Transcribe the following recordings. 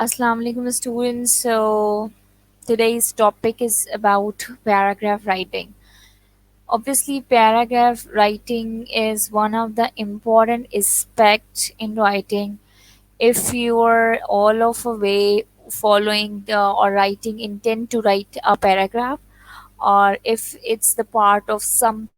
Assalamu alaikum students. So today's topic is about paragraph writing. Obviously, paragraph writing is one of the important aspects in writing. If you are all of a way following the or writing intent to write a paragraph, or if it's the part of something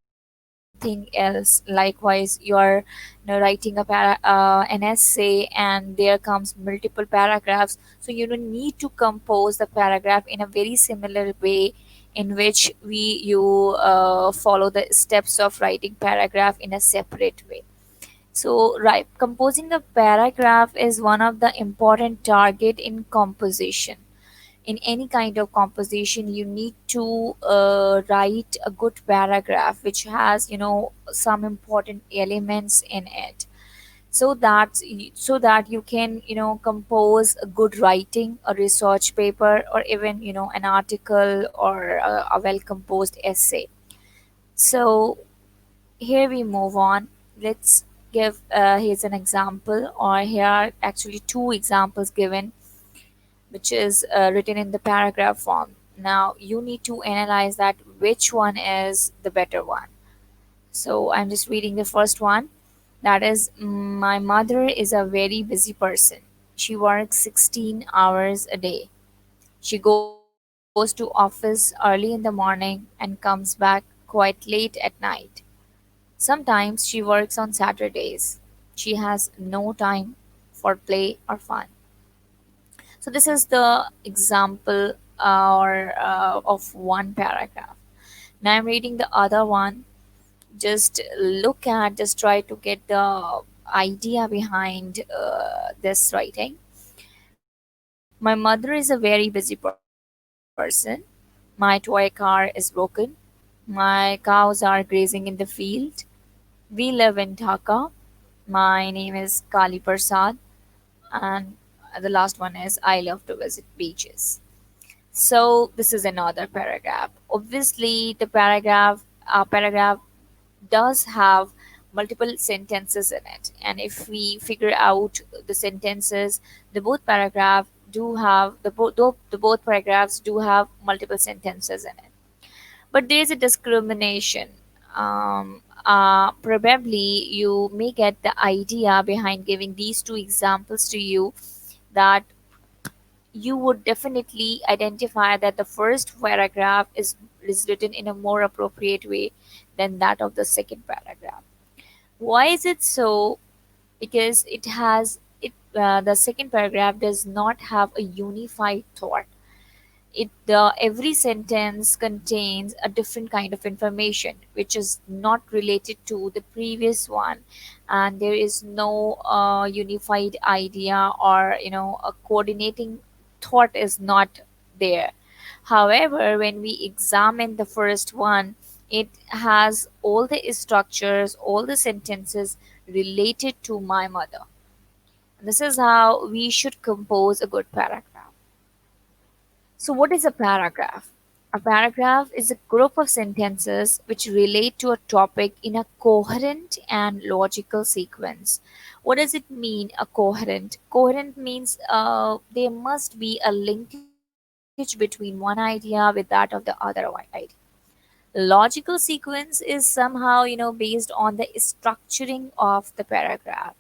else, likewise you're writing an essay and there comes multiple paragraphs, so you don't need to compose the paragraph in a very similar way in which you follow the steps of writing paragraph in a separate way. So, right, composing a paragraph is one of the important target in composition. In any kind of composition, you need to write a good paragraph which has, some important elements in it, so that you can, compose a good writing, a research paper, or even, an article or a well composed essay. So here we move on. Let's give here's an example, or here are actually two examples given, which is written in the paragraph form. Now you need to analyze that which one is the better one. So I'm just reading the first one. That is, my mother is a very busy person. She works 16 hours a day. She goes to office early in the morning and comes back quite late at night. Sometimes she works on Saturdays. She has no time for play or fun. So this is the example of one paragraph. Now I'm reading the other one. Just try to get the idea behind this writing. My mother is a very busy person. My toy car is broken. My cows are grazing in the field. We live in Dhaka. My name is Kali Prasad. And the last one is, I love to visit beaches. So this is another paragraph. Obviously, the paragraph does have multiple sentences in it, and if we figure out the sentences, the both paragraphs do have multiple sentences in it, but there is a discrimination. Probably you may get the idea behind giving these two examples to you, that you would definitely identify that the first paragraph is written in a more appropriate way than that of the second paragraph. Why is it so? Because the second paragraph does not have a unified thought. Every sentence contains a different kind of information which is not related to the previous one, and there is no unified idea, or a coordinating thought is not there. However, when we examine the first one, it has all the structures, all the sentences related to my mother. This is how we should compose a good paragraph. So, what is a paragraph? A paragraph is a group of sentences which relate to a topic in a coherent and logical sequence. What does it mean, a coherent? Coherent means there must be a linkage between one idea with that of the other idea. Logical sequence is somehow, based on the structuring of the paragraph.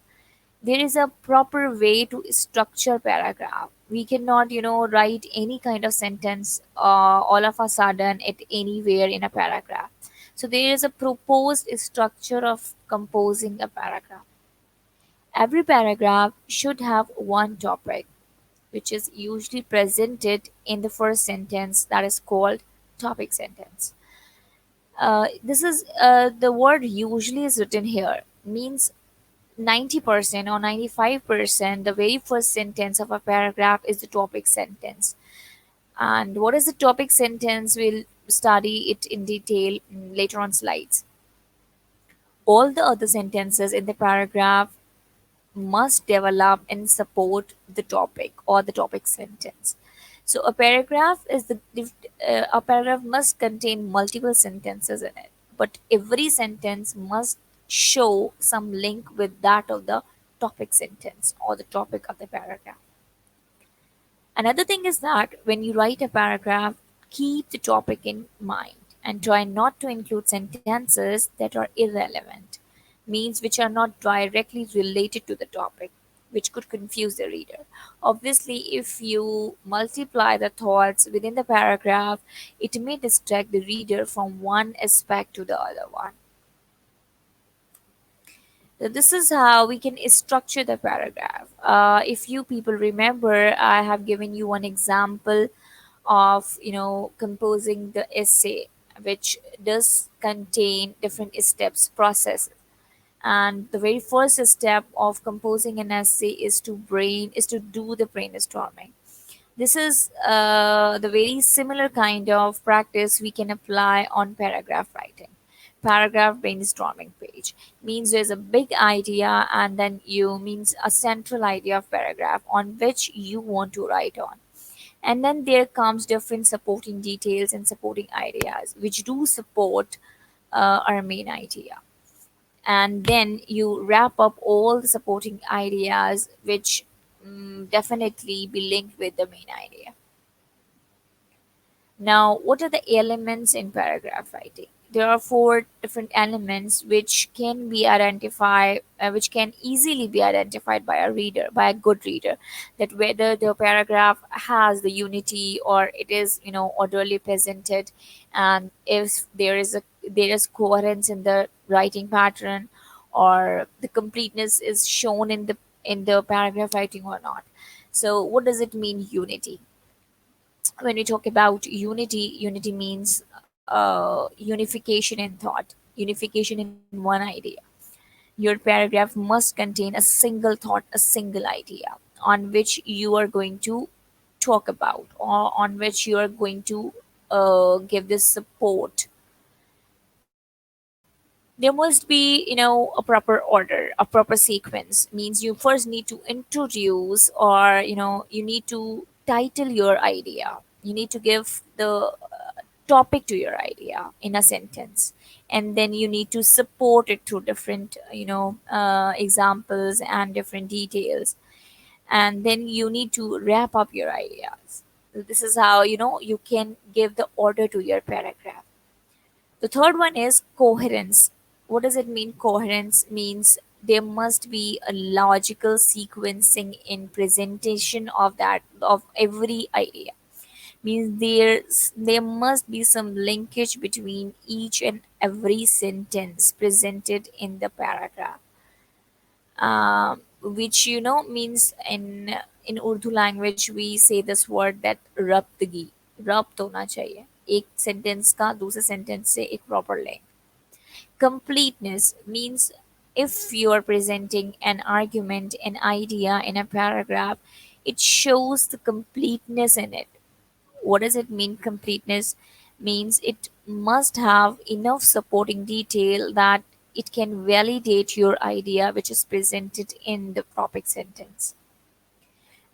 There is a proper way to structure paragraph. We cannot, write any kind of sentence all of a sudden at anywhere in a paragraph. So there is a proposed structure of composing a paragraph. Every paragraph should have one topic, which is usually presented in the first sentence, that is called topic sentence. This is the word usually is written here, means 90% or 95%, the very first sentence of a paragraph is the topic sentence. And what is the topic sentence? We'll study it in detail later on slides. All the other sentences in the paragraph must develop and support the topic or the topic sentence. So a paragraph must contain multiple sentences in it, but every sentence must show some link with that of the topic sentence or the topic of the paragraph. Another thing is that when you write a paragraph, keep the topic in mind and try not to include sentences that are irrelevant, means which are not directly related to the topic, which could confuse the reader. Obviously, if you multiply the thoughts within the paragraph, it may distract the reader from one aspect to the other one. So this is how we can structure the paragraph. If you people remember, I have given you one example of composing the essay, which does contain different steps process. And the very first step of composing an essay is to do the brainstorming. This is the very similar kind of practice we can apply on paragraph writing. Paragraph brainstorming page means there's a big idea, and then you means a central idea of paragraph on which you want to write on. And then there comes different supporting details and supporting ideas which do support our main idea. And then you wrap up all the supporting ideas which definitely be linked with the main idea. Now, what are the elements in paragraph writing? There are four different elements which can be identified, which can easily be identified by a reader, by a good reader, that whether the paragraph has the unity or it is, orderly presented, and if there is coherence in the writing pattern, or the completeness is shown in the paragraph writing or not. So, what does it mean, unity? When we talk about unity means unification in thought, unification in one idea. Your paragraph must contain a single thought, a single idea on which you are going to talk about, or on which you are going to give this support. There must be a proper order, a proper sequence. Means you first need to introduce, or you need to title your idea, you need to give the topic to your idea in a sentence, and then you need to support it through different examples and different details, and then you need to wrap up your ideas. This is how you can give the order to your paragraph. The third one is coherence. What does it mean? Coherence means there must be a logical sequencing in presentation of every idea. Means there must be some linkage between each and every sentence presented in the paragraph. Which means in Urdu language we say this word that रब्तगी, रब्त होना चाहिए एक sentence का दूसरे sentence से एक proper link. Completeness means if you are presenting an argument, an idea in a paragraph, it shows the completeness in it. What does it mean, completeness? Means it must have enough supporting detail that it can validate your idea which is presented in the topic sentence.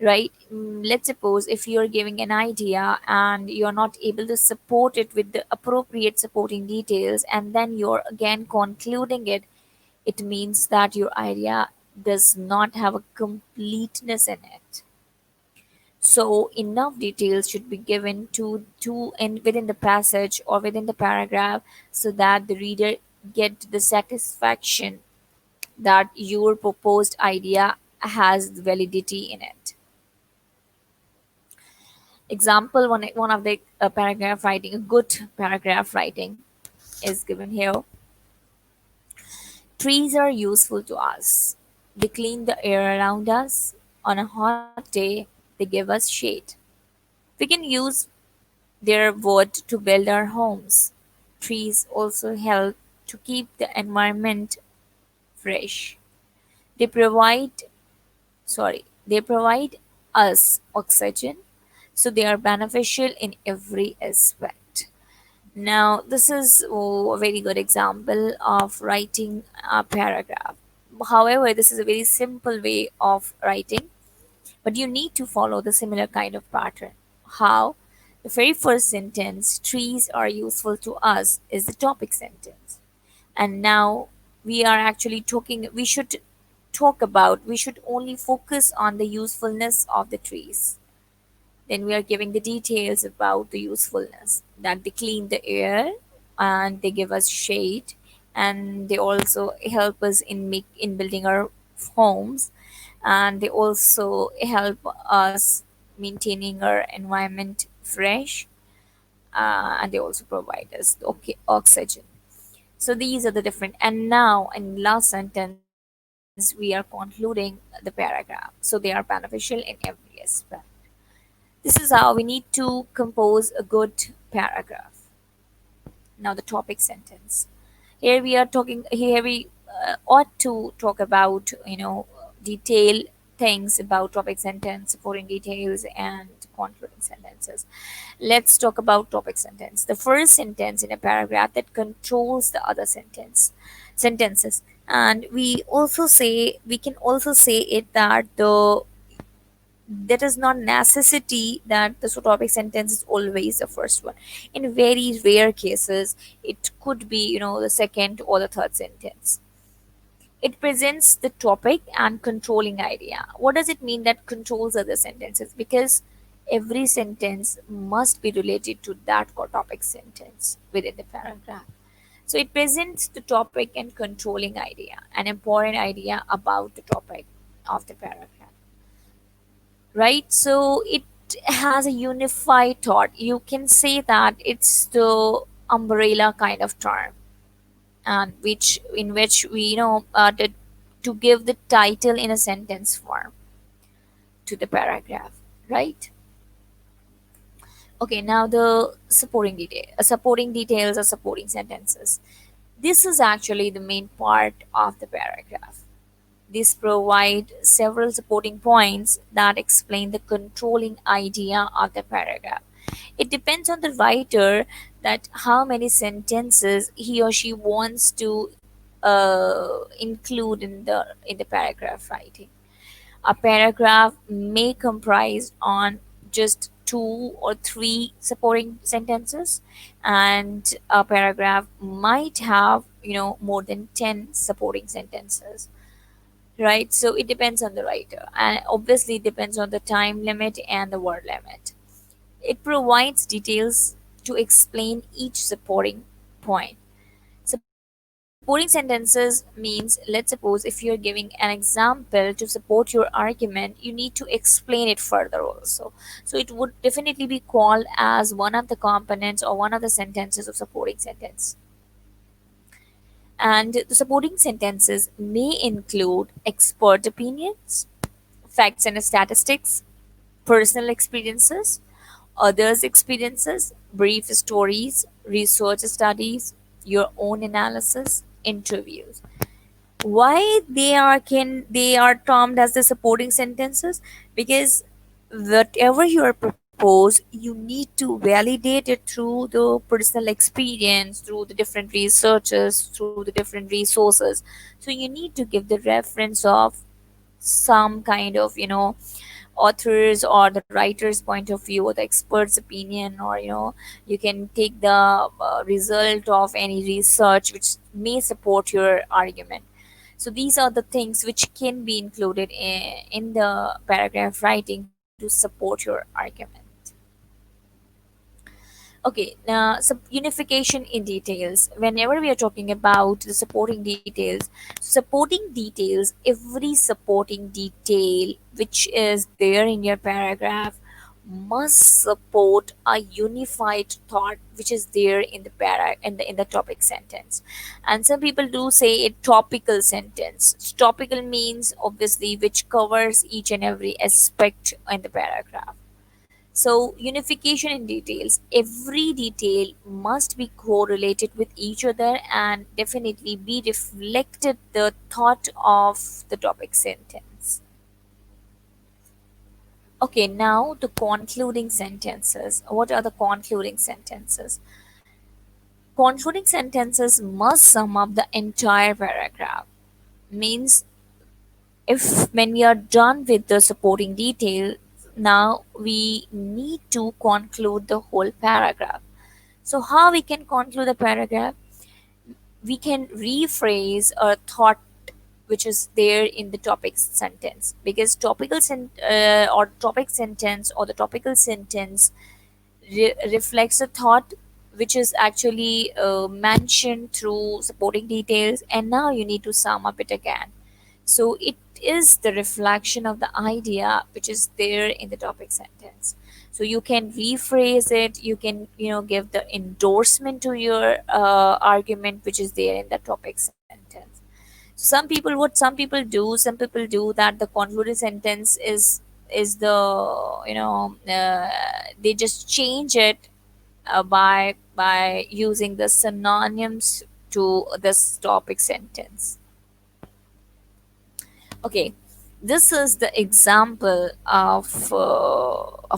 Right? Let's suppose if you're giving an idea and you're not able to support it with the appropriate supporting details, and then you're again concluding it, it means that your idea does not have a completeness in it. So enough details should be given to and within the passage or within the paragraph, so that the reader get the satisfaction that your proposed idea has validity in it. Example, one of the paragraph writing, a good paragraph writing is given here. Trees are useful to us. They clean the air around us. On a hot day, they give us shade. We can use their wood to build our homes. Trees also help to keep the environment fresh. They provide they provide us oxygen, so they are beneficial in every aspect. Now, this is a very good example of writing a paragraph. However, this is a very simple way of writing, but you need to follow the similar kind of pattern. How? The very first sentence, trees are useful to us, is the topic sentence. And now we are actually talking, we should only focus on the usefulness of the trees. Then we are giving the details about the usefulness, that they clean the air and they give us shade, and they also help us in building our homes, and they also help us maintaining our environment fresh, and they also provide us okay oxygen. So these are the different, and now in last sentence we are concluding the paragraph. So they are beneficial in every aspect. This is how we need to compose a good paragraph. Now the topic sentence. Here we are talking. Here we ought to talk about detail things about topic sentence, supporting details, and concluding sentences. Let's talk about topic sentence. The first sentence in a paragraph that controls the other sentences. And we can also say it that the that is not necessity that the topic sentence is always the first one. In very rare cases it could be the second or the third sentence. It presents the topic and controlling idea. What does it mean that controls other sentences? Because every sentence must be related to that topic sentence within the paragraph. So it presents the topic and controlling idea, an important idea about the topic of the paragraph, right? So it has a unified thought. You can say that it's the umbrella kind of term, and which in which we to give the title in a sentence form to the paragraph, right? Okay, now the supporting details or supporting sentences. This is actually the main part of the paragraph. These provide several supporting points that explain the controlling idea of the paragraph. It depends on the writer that how many sentences he or she wants to include in the paragraph writing. A paragraph may comprise on just two or three supporting sentences, and a paragraph might have more than 10 supporting sentences, right? So it depends on the writer, and obviously it depends on the time limit and the word limit. It provides details to explain each supporting point. Supporting sentences means, let's suppose if you're giving an example to support your argument, you need to explain it further also. So it would definitely be called as one of the components or one of the sentences of supporting sentence. And the supporting sentences may include expert opinions, facts and statistics, personal experiences, others' experiences, brief stories, research studies, your own analysis, interviews. Why they are termed as the supporting sentences? Because whatever you are propose, you need to validate it through the personal experience, through the different researches, through the different resources. So you need to give the reference of some kind of authors or the writer's point of view or the expert's opinion, or you can take the result of any research which may support your argument. So these are the things which can be included in the paragraph writing to support your argument. Okay, now unification in details. Whenever we are talking about the supporting details, supporting details, every supporting detail which is there in your paragraph must support a unified thought which is there in the in the topic sentence. And some people do say a topical sentence. Topical means obviously which covers each and every aspect in the paragraph. So, unification in details. Every detail must be correlated with each other and definitely be reflected the thought of the topic sentence. Okay, now the concluding sentences. What are the concluding sentences? Concluding sentences must sum up the entire paragraph. Means if when we are done with the supporting detail, now we need to conclude the whole paragraph. So how we can conclude the paragraph? We can rephrase a thought which is there in the topic sentence, because or topic sentence or the topical sentence reflects a thought which is actually mentioned through supporting details, and now you need to sum up it again. So it is the reflection of the idea which is there in the topic sentence. So you can rephrase it, you can give the endorsement to your argument which is there in the topic sentence. Some people do that the concluding sentence is the they just change it by using the synonyms to this topic sentence. Okay, this is the example of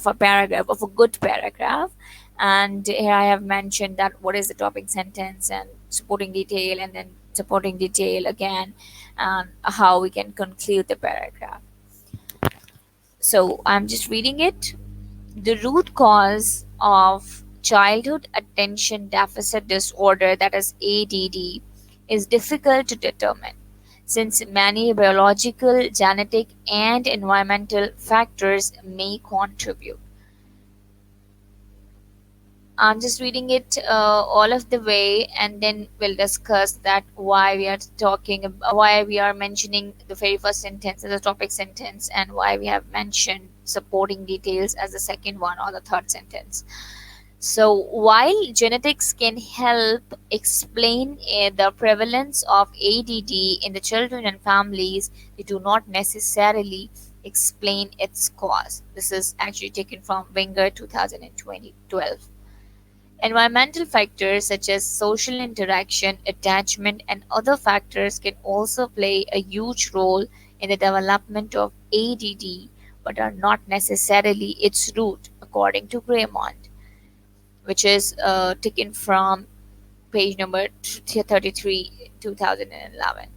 a paragraph, of a good paragraph. And here I have mentioned that what is the topic sentence and supporting detail, and then supporting detail again, and how we can conclude the paragraph. So I'm just reading it. The root cause of childhood attention deficit disorder, that is ADD, is difficult to determine since many biological, genetic, and environmental factors may contribute. I'm just reading it all of the way, and then we'll discuss that why we are why we are mentioning the very first sentence as a topic sentence, and why we have mentioned supporting details as the second one or the third sentence. So, while genetics can help explain the prevalence of ADD in the children and families, they do not necessarily explain its cause. This is actually taken from Wenger 2012. Environmental factors such as social interaction, attachment, and other factors can also play a huge role in the development of ADD, but are not necessarily its root, according to Graymont, which is taken from page number 33, 2011.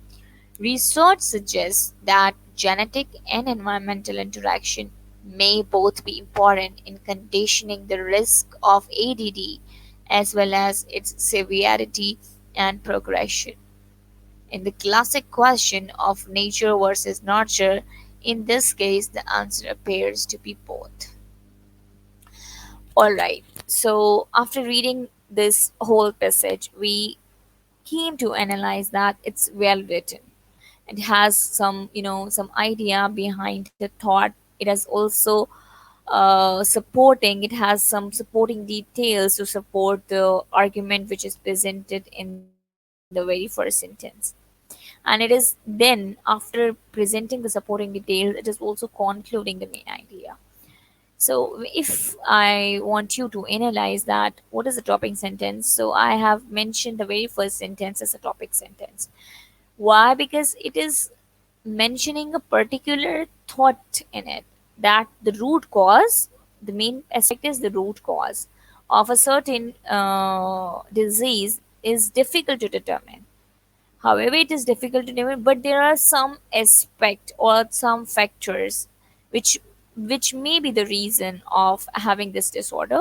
Research suggests that genetic and environmental interaction may both be important in conditioning the risk of ADD as well as its severity and progression. In the classic question of nature versus nurture, in this case, the answer appears to be both. All right. So, after reading this whole passage, we came to analyze that it's well written. It has some idea behind the thought. It has also it has some supporting details to support the argument which is presented in the very first sentence. And it is then, after presenting the supporting details, it is also concluding the main idea. So, if I want you to analyze that, what is a topic sentence? So, I have mentioned the very first sentence as a topic sentence. Why? Because it is mentioning a particular thought in it, that the root cause, the main aspect is the root cause of a certain disease is difficult to determine. However, it is difficult to determine, but there are some aspect or some factors which which may be the reason of having this disorder.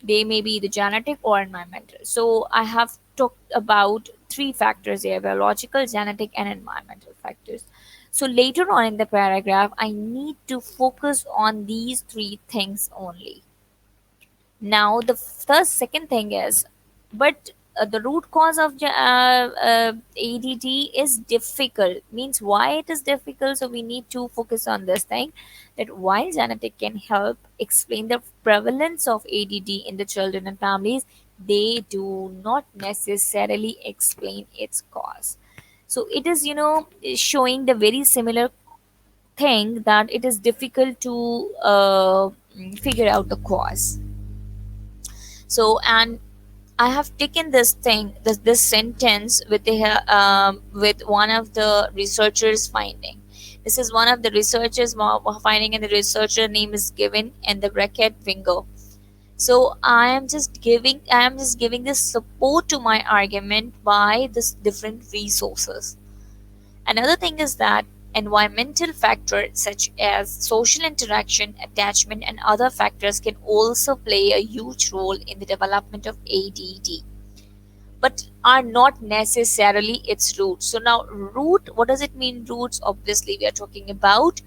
They may be the genetic or environmental. So I have talked about three factors here: biological, genetic, and environmental factors. So later on in the paragraph, I need to focus on these three things only. Now, the first second thing is, but the root cause of ADD is difficult. Means why it is difficult. So we need to focus on this thing, that while genetic can help explain the prevalence of ADD in the children and families, they do not necessarily explain its cause. So it is showing the very similar thing, that it is difficult to figure out the cause. So, and I have taken this sentence with one of the researchers finding. This is one of the researchers finding, and the researcher name is given in the bracket Winger. So I am just giving this support to my argument by this different resources. Another thing is that environmental factors such as social interaction, attachment, and other factors can also play a huge role in the development of ADD. But are not necessarily its roots. So now root, what does it mean roots? Obviously we are talking about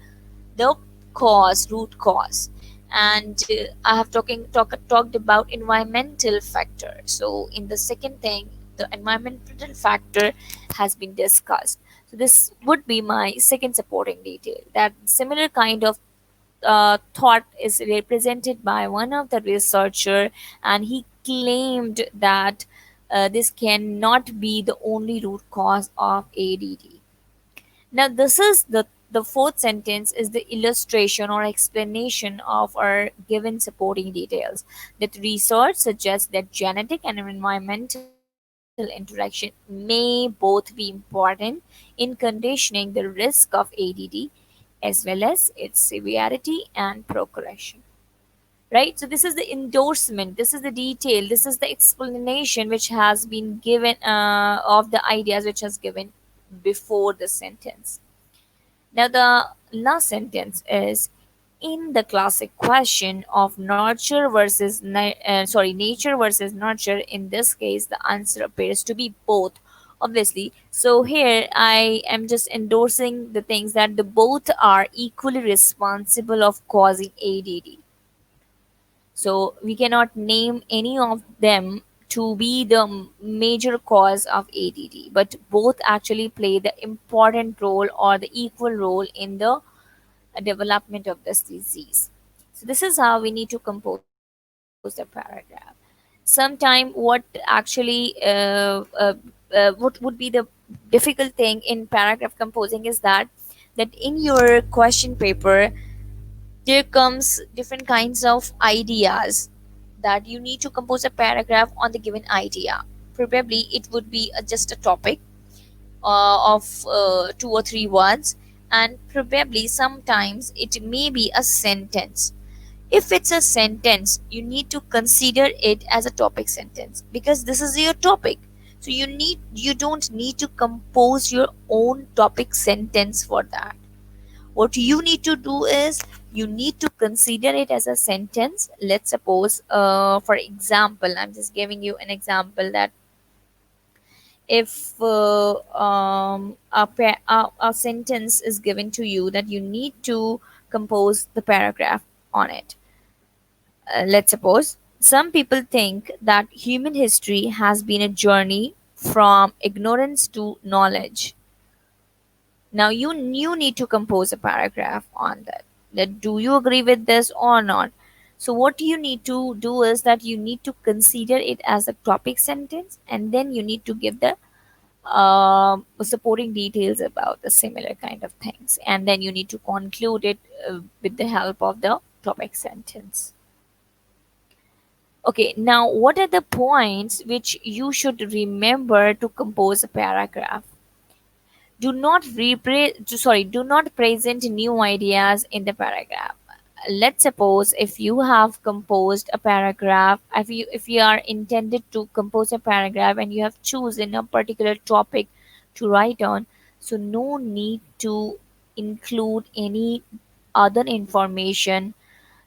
the cause, root cause. And I have talked about environmental factor. So in the second thing, the environmental factor has been discussed. So this would be my second supporting detail, that similar kind of thought is represented by one of the researcher, and he claimed that this cannot be the only root cause of ADD. Now, this is the fourth sentence is the illustration or explanation of our given supporting details. That research suggests that genetic and environmental interaction may both be important in conditioning the risk of ADD as well as its severity and progression. Right? So, this is the endorsement, this is the detail, this is the explanation which has been given of the ideas which has given before the sentence. Now, the last sentence is in the classic question of nature versus nurture. In this case, the answer appears to be both, obviously. So here, I am just endorsing the things that the both are equally responsible of causing ADD. So we cannot name any of them to be the major cause of ADD, but both actually play the important role or the equal role in the development of this disease. So this is how we need to compose the paragraph. Sometime what actually what would be the difficult thing in paragraph composing is that in your question paper there comes different kinds of ideas that you need to compose a paragraph on the given idea. Probably it would be just a topic of two or three words, and probably sometimes it may be a sentence. If it's a sentence, you need to consider it as a topic sentence because this is your topic. So you don't need to compose your own topic sentence for that. What you need to do is you need to consider it as a sentence. Let's suppose, for example, I'm just giving you an example that if a sentence is given to you that you need to compose the paragraph on it. Let's suppose some people think that human history has been a journey from ignorance to knowledge. Now you need to compose a paragraph on that. That do you agree with this or not? So what you need to do is that you need to consider it as a topic sentence, and then you need to give the supporting details about the similar kind of things, and then you need to conclude it with the help of the topic sentence. Okay, now what are the points which you should remember to compose a paragraph? Do not present new ideas in the paragraph. Let's suppose if you have composed a paragraph, if you are intended to compose a paragraph and you have chosen a particular topic to write on, so no need to include any other information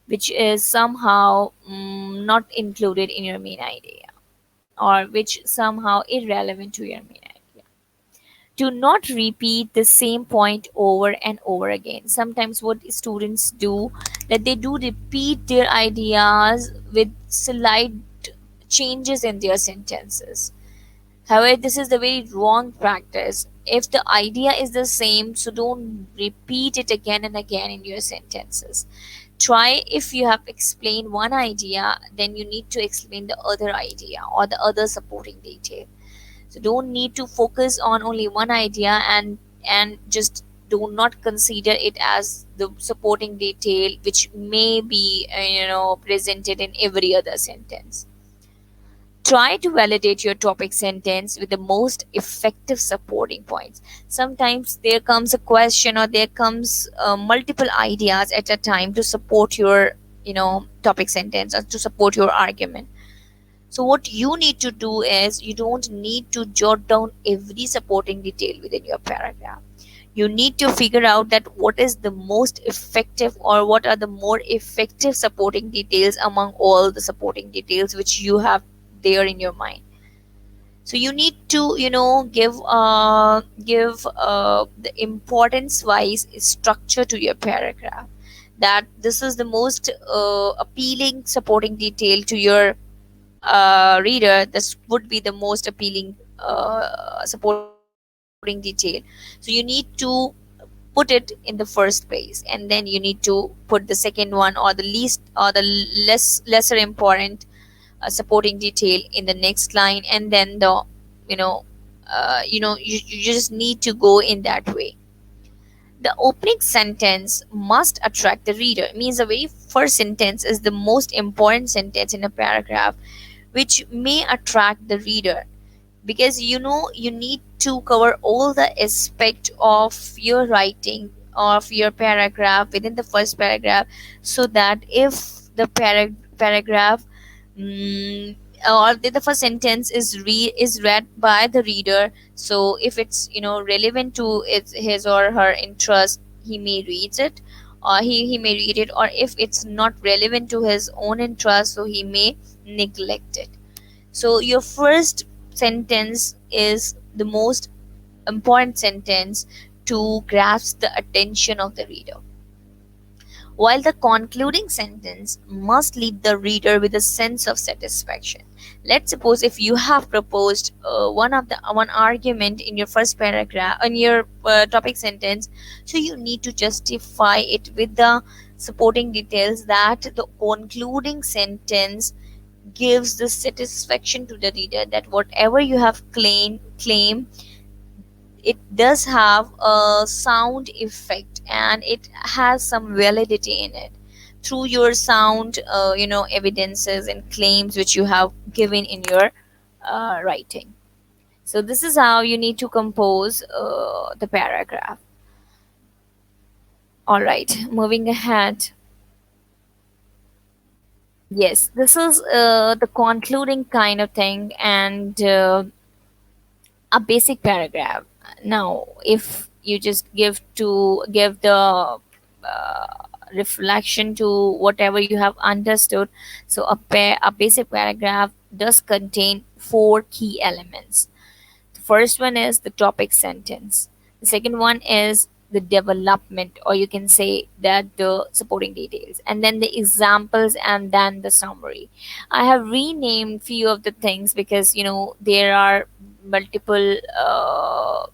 which is somehow not included in your main idea, or which somehow irrelevant to your main idea. Do not repeat the same point over and over again. Sometimes what students do, that they do repeat their ideas with slight changes in their sentences. However, this is the very wrong practice. If the idea is the same, so don't repeat it again and again in your sentences. Try, if you have explained one idea, then you need to explain the other idea or the other supporting detail. So don't need to focus on only one idea and just do not consider it as the supporting detail which may be presented in every other sentence. Try to validate your topic sentence with the most effective supporting points. Sometimes there comes a question or there comes multiple ideas at a time to support your topic sentence or to support your argument. So what you need to do is you don't need to jot down every supporting detail within your paragraph. You need to figure out that what is the most effective or what are the more effective supporting details among all the supporting details which you have there in your mind. So you need to give the importance wise structure to your paragraph, that this is the most appealing supporting detail to your reader. This would be the most appealing supporting detail. So you need to put it in the first place, and then you need to put the second one, or the least, or the lesser important supporting detail in the next line, and then the you know you just need to go in that way. The opening sentence must attract the reader. It means the very first sentence is the most important sentence in a paragraph, which may attract the reader, because you need to cover all the aspect of your writing, of your paragraph within the first paragraph, so that if the paragraph, mm, or the first sentence is read by the reader, so if it's relevant to his or her interest, he may read it, or he may read it, or if it's not relevant to his own interest, so he may neglect it. So your first sentence is the most important sentence to grasp the attention of the reader, while the concluding sentence must leave the reader with a sense of satisfaction. Let's suppose if you have proposed one argument in your first paragraph, in your topic sentence, so you need to justify it with the supporting details, that the concluding sentence gives the satisfaction to the reader, that whatever you have claim, it does have a sound effect, and it has some validity in it through your sound evidences and claims which you have given in your writing. So this is how you need to compose the paragraph. All right, moving ahead. Yes, this is the concluding kind of thing, and a basic paragraph. Now if you just give the reflection to whatever you have understood, so a basic paragraph does contain four key elements. The first one is the topic sentence. The second one is the development, or you can say that the supporting details, and then the examples, and then the summary. I have renamed few of the things because there are multiple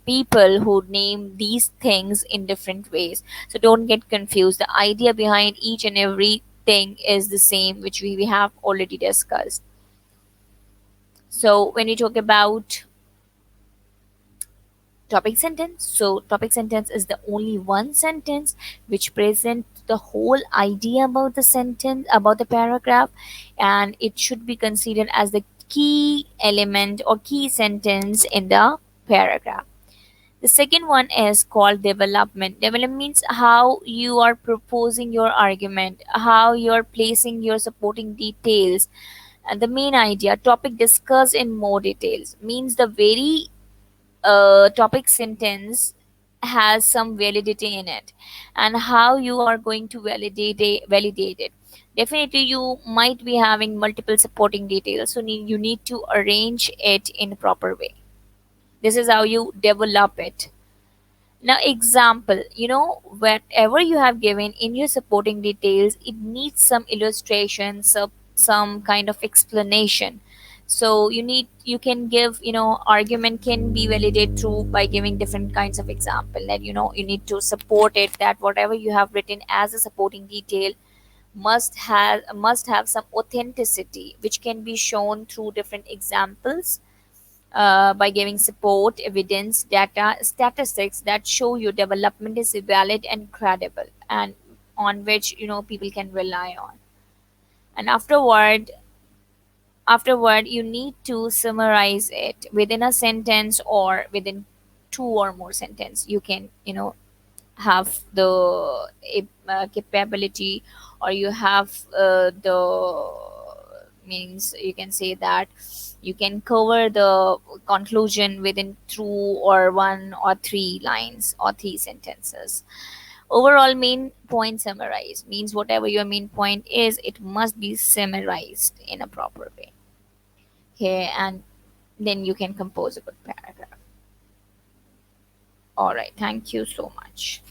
people who name these things in different ways. So don't get confused. The idea behind each and every thing is the same, which we have already discussed. So when you talk about topic sentence, so topic sentence is the only one sentence which presents the whole idea about the sentence, about the paragraph, and it should be considered as the key element or key sentence in the paragraph. The second one is called development. Development means how you are proposing your argument, how you are placing your supporting details, and the main idea. Topic discussed in more details means the very topic sentence has some validity in it, and how you are going to validate it. Definitely you might be having multiple supporting details, so you need to arrange it in a proper way. This is how you develop it. Now example, whatever you have given in your supporting details, it needs some illustration, some kind of explanation. So you can give, argument can be validated through by giving different kinds of example, that you need to support it, that whatever you have written as a supporting detail must have some authenticity, which can be shown through different examples, by giving support, evidence, data, statistics that show your development is valid and credible, and on which people can rely on. And afterward you need to summarize it within a sentence or within two or more sentence. You can have the capability, or you have the means, you can say that you can cover the conclusion within two or one or three lines or three sentences. Overall main point summarized means whatever your main point is, it must be summarized in a proper way. Okay, and then you can compose a good paragraph. All right, thank you so much.